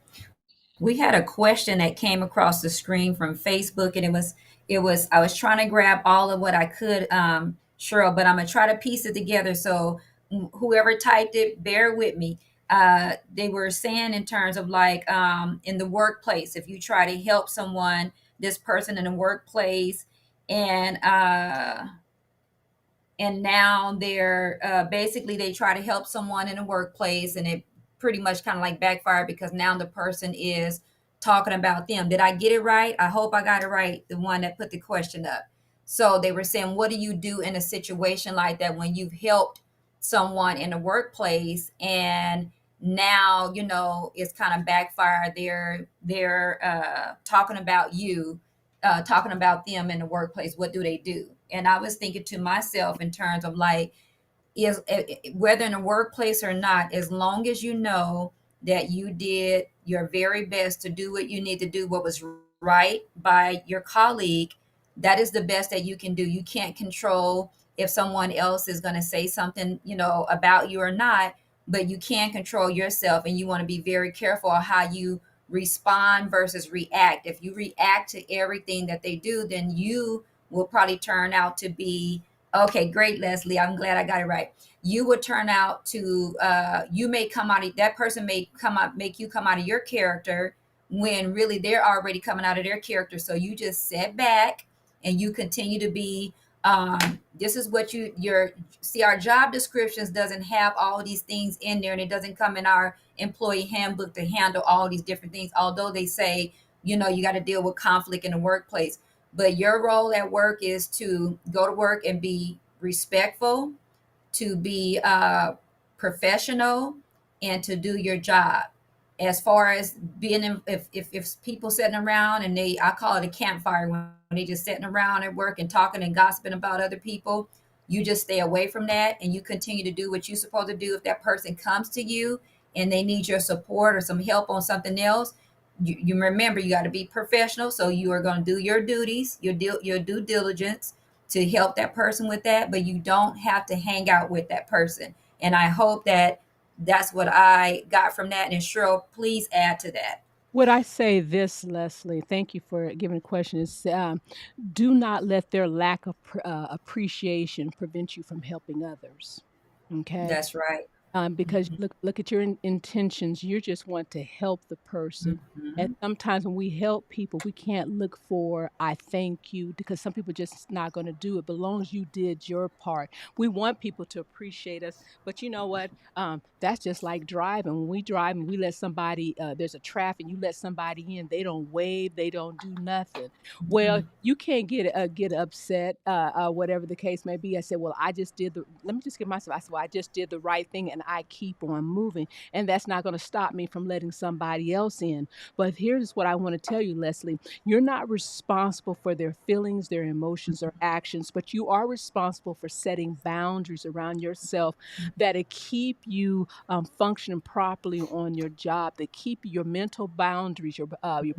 We had a question that came across the screen from Facebook, and it was I was trying to grab all of what I could, Cheryl, but I'm gonna try to piece it together. So whoever typed it, bear with me. They were saying in terms of like, in the workplace, if you try to help someone, this person in the workplace, and now they're, basically they try to help someone in a workplace, and it pretty much kind of like backfired because now the person is talking about them. Did I get it right? I hope I got it right, the one that put the question up. So they were saying, what do you do in a situation like that when you've helped someone in the workplace, and now it's kind of backfired? They're talking about you, talking about them in the workplace. What do they do? And I was thinking to myself in terms of like, is whether in a workplace or not, as long as you know that you did your very best to do what you need to do, what was right by your colleague. That is the best that you can do. You can't control if someone else is going to say something, about you or not, but you can control yourself, and you want to be very careful on how you respond versus react. If you react to everything that they do, then you will probably turn out to be okay. Great, Leslie. I'm glad I got it right. You would turn out to you may come out of that person may come out make you come out of your character when really they're already coming out of their character. So you just sit back and you continue to be this is what your see, our job descriptions doesn't have all these things in there, and it doesn't come in our employee handbook to handle all these different things, although they say you got to deal with conflict in the workplace. But your role at work is to go to work and be respectful, to be professional, and to do your job. As far as being in, if people sitting around and I call it a campfire, when they just sitting around at work and talking and gossiping about other people, you just stay away from that and you continue to do what you're supposed to do. If that person comes to you and they need your support or some help on something else, you remember you got to be professional. So you are going to do your duties, your due diligence to help that person with that, but you don't have to hang out with that person. And I hope that that's what I got from that. And Cheryl, please add to that. Would I say this, Leslie? Thank you for giving the question. Is do not let their lack of appreciation prevent you from helping others. Okay, That's right. because Mhm. look at your intentions. You just want to help the person. And Mhm. sometimes when we help people, we can't look for "I thank you" because some people just not going to do it. But as long as you did your part, we want people to appreciate us. But you know what? That's just like driving. When we drive and we let somebody, there's a traffic, you let somebody in, they don't wave, they don't do nothing. Well, Mhm. you can't get upset, whatever the case may be. I said, well, I just did the. Let me just give myself. I said, well, I just did the right thing, and I keep on moving, and that's not going to stop me from letting somebody else in. But here's what I want to tell you, Leslie: you're not responsible for their feelings, their emotions, or actions, but you are responsible for setting boundaries around yourself that keep you functioning properly on your job, that keep your mental boundaries, your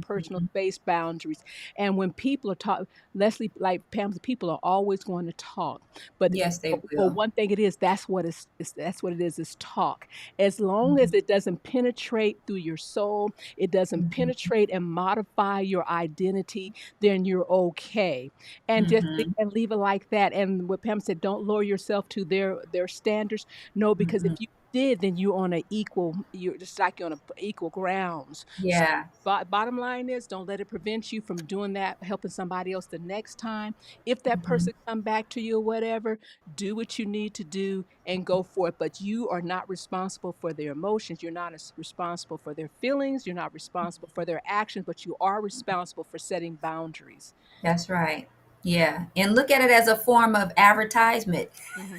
personal Mhm. space boundaries. And when people are talking, Leslie, like Pam, people are always going to talk. But Yes, they for will. one thing, it is that's what it is talk. As long as Mhm. it doesn't penetrate through your soul, it doesn't Mhm. penetrate and modify your identity, then you're okay. And just Mhm. and leave it like that. And what Pam said, don't lower yourself to their standards. No, because if Mhm. you did, then you're on a equal. You're just like you're on a equal grounds. So Yeah. bottom line is, don't let it prevent you from doing that, helping somebody else the next time. If that Mhm. person come back to you or whatever, do what you need to do and go for it. But you are not responsible for their emotions. You're not responsible for their feelings. You're not responsible for their actions, but you are responsible for setting boundaries. That's right. Yeah. And look at it as a form of advertisement. Hmm.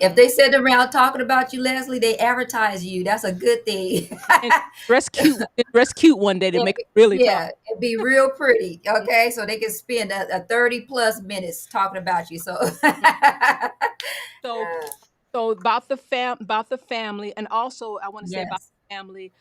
If Hmm. they sit around talking about you, Leslie, they advertise you. That's a good thing. And dress cute one day to make it really talk. Yeah, it'd be real pretty. Okay, so they can spend a 30 plus minutes talking about you. So So about the family, and also I want to say about yes, family,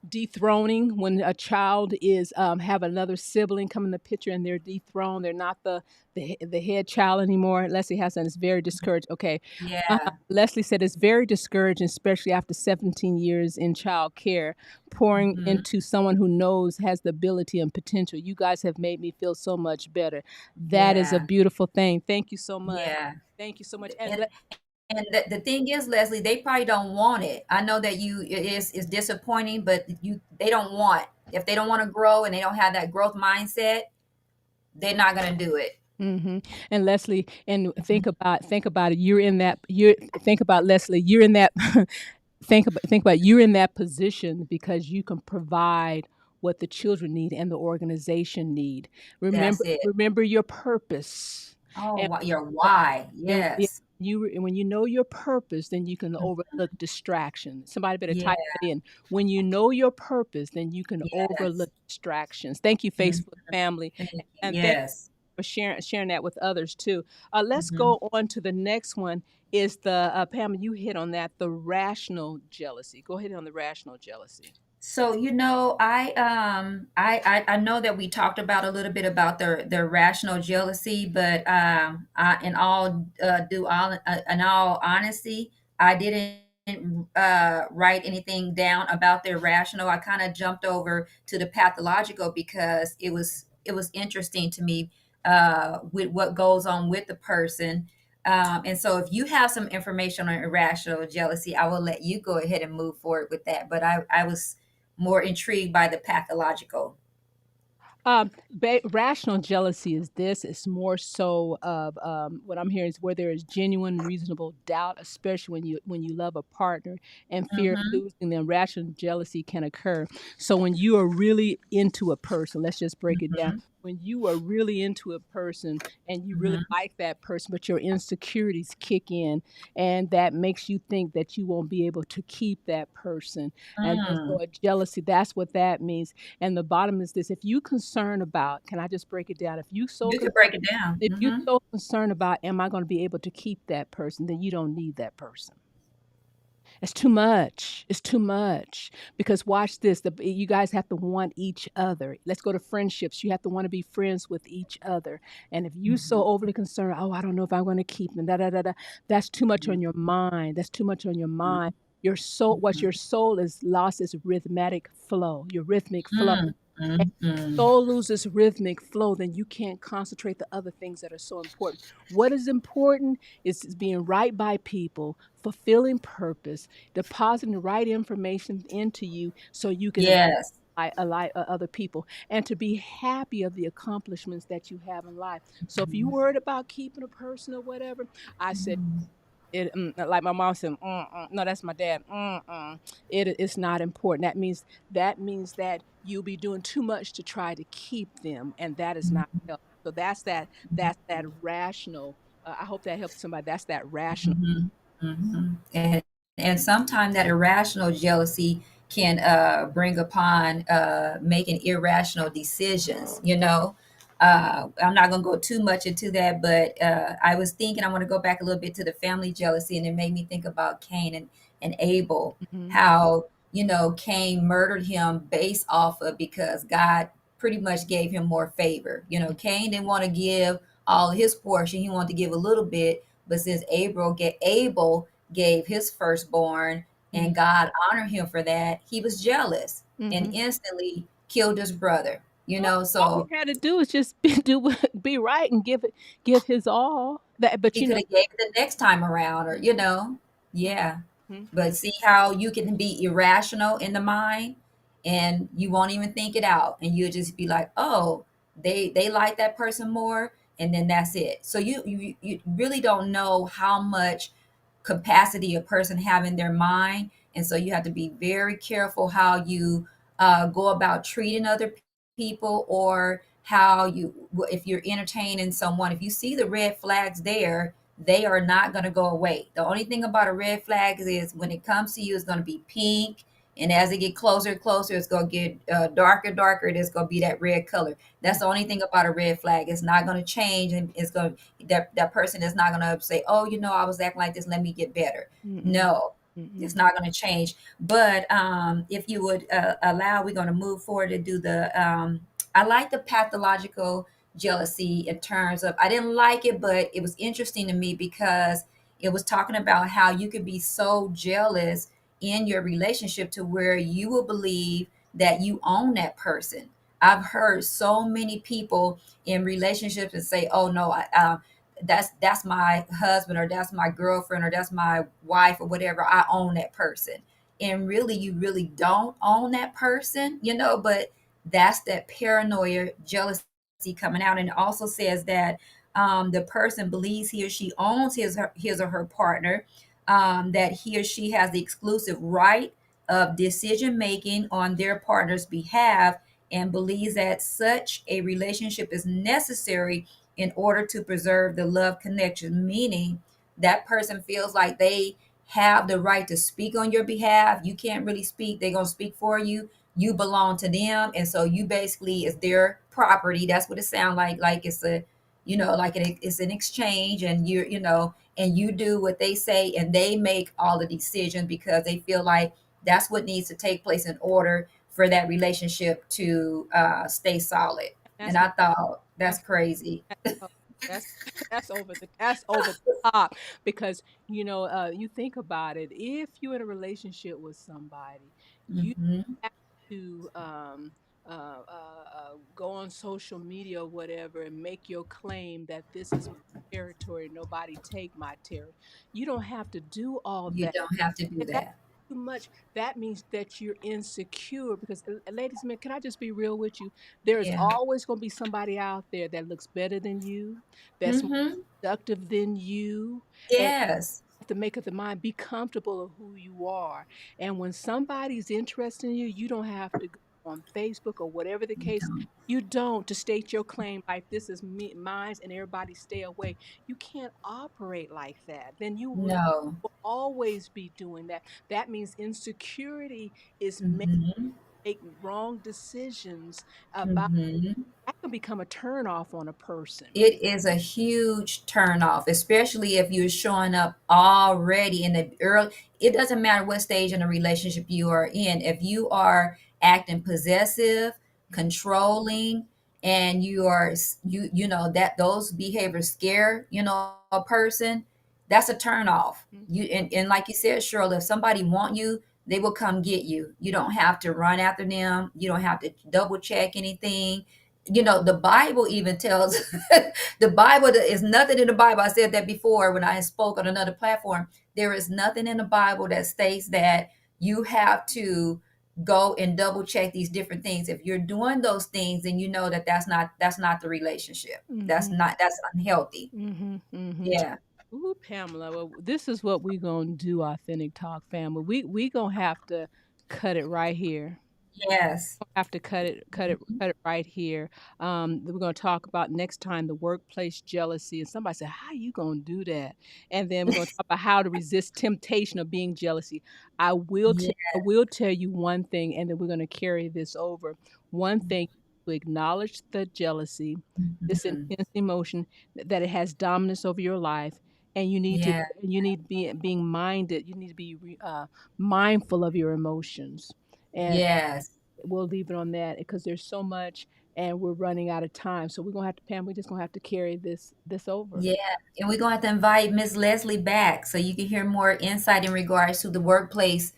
dethroning when a child is have another sibling come in the picture and they're dethroned. They're not the head child anymore. Leslie Hassan is very discouraged. Okay, yeah. Leslie said it's very discouraging, especially after 17 years in child care, pouring Mhm. into someone who knows has the ability and potential. You guys have made me feel so much better. That is a Yeah, beautiful thing. Thank you so much. yeah. Thank you so much. And the thing is, Leslie, they probably don't want it. I know that it's disappointing, but they don't want, if they don't want to grow and they don't have that growth mindset, they're not gonna do it. Mhm. And Leslie, and think about it. You think about Leslie. You're in that. Think about you're in that position because you can provide what the children need and the organization need. That's it. Remember your purpose. Oh, And your why. and yeah, Yes. when you know your purpose, then you can overlook distractions. Somebody better Yeah. type that in. When you know your purpose, then you can Yes. overlook distractions. Thank you, Mhm. Facebook family, Thank you. and thank Yes. for sharing that with others too. Let's Mhm. go on to the next one. Is the Pamela? You hit on that. The rational jealousy. Go ahead on the rational jealousy. So I know that we talked about a little bit about the rational jealousy, but in all honesty, I didn't write anything down about the irrational. I kind of jumped over to the pathological because it was interesting to me with what goes on with the person. And so, if you have some information on irrational jealousy, I will let you go ahead and move forward with that. But I was more intrigued by the pathological. Rational jealousy is this. It's more so of what I'm hearing is where there is genuine, reasonable doubt, especially when you love a partner and fear of Mm-hmm. losing them. Rational jealousy can occur. So when you are really into a person, let's just break it down. Mm-hmm. When you are really into a person and you really Mm-hmm. like that person, but your insecurities kick in, and that makes you think that you won't be able to keep that person, and then so Mm. a jealousy. That's what that means. And the bottom is this: if you concern about, can I just break it down? You could break it down. If you Mm-hmm. so concerned about, am I going to be able to keep that person? Then you don't need that person. It's too much. It's too much. Because watch this: you guys have to want each other. Let's go to friendships. You have to want to be friends with each other. And if you so overly concerned, oh, I don't know if I'm going to keep them. Da da da da. That's too much on your mind. That's too much on your mind. Your soul, what your soul is lost is rhythmic flow. Your rhythmic flow. Mm-hmm. Soul loses rhythmic flow, then you can't concentrate the other things that are so important. What is important is being right by people, fulfilling purpose, depositing the right information into you so you can Yes. other people, and to be happy of the accomplishments that you have in life. So if you worried about keeping a person or whatever, I said it, like my mom said, no, that's my dad. It's not important. That means that you'll be doing too much to try to keep them, and that is not healthy. So that's that rational. I hope that helps somebody. That's that rational. Mm-hmm. Mm-hmm. And sometimes that irrational jealousy can bring upon making irrational decisions. I'm not going to go too much into that, but I was thinking I want to go back a little bit to the family jealousy, and it made me think about Cain and Abel, Hmm. how Cain murdered him based off of because God pretty much gave him more favor. Cain didn't want to give all his portion; he wanted to give a little bit, but since Abel gave his firstborn Hmm. and God honored him for that, he was jealous and Hmm. instantly killed his brother. All he So had to do is just be right and give his all. That, but he could have gave it the next time around, or yeah. Mhm. But see how you can be irrational in the mind, and you won't even think it out, and you'll just be like, oh, they like that person more, and then that's it. So you really don't know how much capacity a person have in their mind, and so you have to be very careful how you go about treating other people, or how if you're entertaining someone, if you see the red flags there, they are not going to go away. The only thing about a red flag is when it comes to you, it's going to be pink, and as it get closer and closer, it's going to get darker. It's going to be that red color. That's the only thing about a red flag. It's not going to change, and it's going that person is not going to say, oh, I was acting like this, let me get better. Mm-mm. No, Mm-mm. it's not going to change. But if you would allow, we're going to move forward to do the I like the pathological jealousy in terms of, I didn't like it, but it was interesting to me because it was talking about how you could be so jealous in your relationship to where you will believe that you own that person. I've heard so many people in relationships and say, oh no, that's my husband, or that's my girlfriend, or that's my wife, or whatever, I own that person. And really, you really don't own that person, but that's that paranoia jealousy coming out. And it also says that the person believes he or she owns his or her partner, that he or she has the exclusive right of decision making on their partner's behalf, and believes that such a relationship is necessary in order to preserve the love connection, meaning that person feels like they have the right to speak on your behalf. You can't really speak, they're going to speak for you. You belong to them, and so you basically is their property. That's what it sounds like it's like it's an exchange, and and you do what they say, and they make all the decisions because they feel like that's what needs to take place in order for that relationship to stay solid. That's And I thought that's that's crazy. oh, that's that's over the top because you think about it. If you're in a relationship with somebody, you Hmm. have to go on social media or whatever and make your claim that this is my territory. Nobody take my territory. You don't have to do all You that. don't have to do If that's that. too much, that means that you're insecure. Because, ladies and men, can I just be real with you? There is Yeah. always going to be somebody out there that looks better than you, that's more Hmm. productive than you, and Yes. have to make up the mind, be comfortable of who you are. And when somebody's interested in you, you don't have to go on Facebook or whatever the You case. don't. You don't to state your claim like this is me, mine, and everybody stay away. You can't operate like that. Then you No. will always be doing that. That means insecurity is Hmm. make wrong decisions about Hmm. that can become a turn off on a person. It is a huge turnoff, especially if you're showing up already in the early. It doesn't matter what stage in a relationship you are in. If you are acting possessive, controlling, and you know that those behaviors scare a person, that's a turn off. Mhm. And like you said, Cheryl, if somebody want you, they will come get you. You don't have to run after them. You don't have to double check anything. The Bible even tells the Bible is nothing in the Bible. I said that before when I spoke on another platform. There is nothing in the Bible that states that you have to go and double check these different things. If you're doing those things, then you know that that's not the relationship. That's Mhm. not that's unhealthy. Mhm. Mhm. Yeah. Ooh, Pamela. Well, this is what we gonna do, Authentic Talk family. We gonna have to cut it right here. Yes. Have to cut it right here. We're going to talk about next time the workplace jealousy. And somebody said, "How you going to do that?" And then we're going to talk about how to resist temptation of being jealousy. Yeah. I will tell you one thing, and then we're going to carry this over. One thing to acknowledge the jealousy, this Mhm. intense emotion that it has dominance over your life. And Yeah. you need to be being minded. You need to be mindful of your emotions, and Yes. we'll leave it on that because there's so much and we're running out of time. So we're gonna have to, Pam, we're just gonna have to carry this over. Yeah, and we're going to have to invite Miss Leslie back so you can hear more insight in regards to the workplace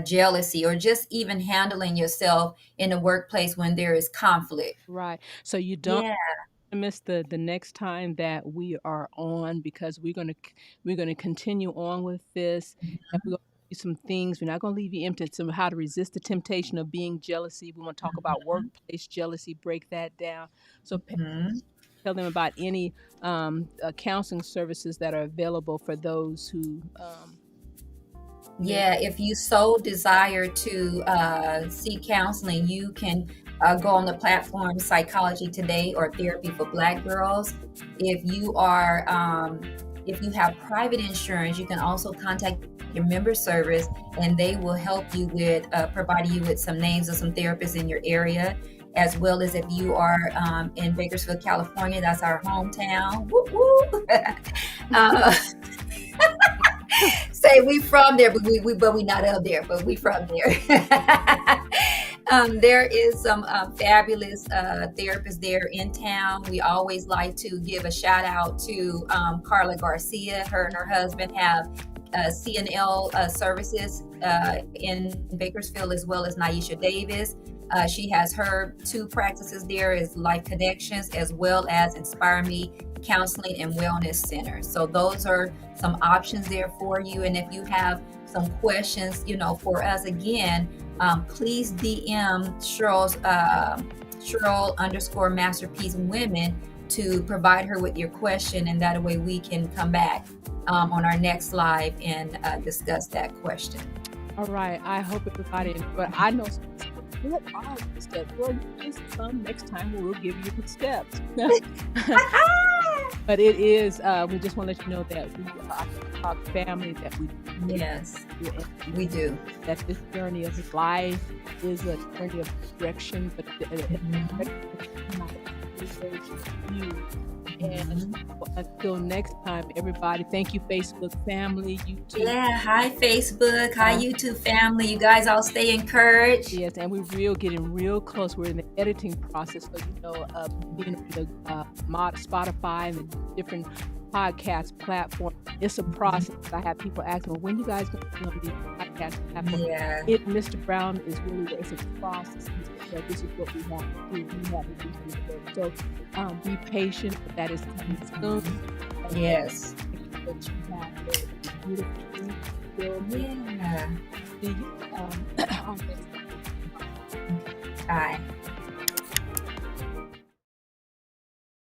jealousy, or just even handling yourself in the workplace when there is conflict. Right. So you don't Yeah. miss the next time that we are on because we're gonna continue on with this and we're gonna do some things. We're not gonna leave you empty. Some how to resist the temptation of being jealousy. We want to talk about workplace jealousy, break that down. So Mhm. tell them about any counseling services that are available for those who may. Yeah, if you so desire to seek counseling, you can go on the platform Psychology Today or Therapy for Black Girls. If you are, if you have private insurance, you can also contact your member service, and they will help you with providing you with some names of some therapists in your area. As well as if you are in Bakersfield, California, that's our hometown. Woo woo. uh, Say we from there, but we not up there, but we from there. There is some fabulous therapists there in town. We always like to give a shout out to Carla Garcia. Her and her husband have CNL services in Bakersfield, as well as Naisha Davis. She has her two practices there is Life Connections, as well as Inspire Me Counseling and Wellness Center. So those are some options there for you. And if you have some questions, for us, again, please DM Cheryl underscore Masterpiece Women to provide her with your question, and that way we can come back on our next live and discuss that question. All right. I hope everybody, but I know what are the steps? Well, just come next time we'll give you the steps. But it is, we just want to let you know that we are a family, that we Yes, and we do. that this journey of life is a journey of direction, but Mhm. appreciation to you. And Mhm. until next time, everybody, thank you, Facebook family, YouTube. Yeah. Hi, Facebook. Hi, Uh, YouTube family. You guys all stay encouraged. yes, and we're getting real close. We're in the editing process, so being on the Spotify and the different podcast platforms, it's a process. I have people asking, well, when you guys going to be on these podcast platforms? Yeah. Mr. Brown is really, it's a process. So this is what we have to do. We have to do this work. So be patient. That is coming soon. Yes. That you have a beautiful week. Yeah. See you on Bye.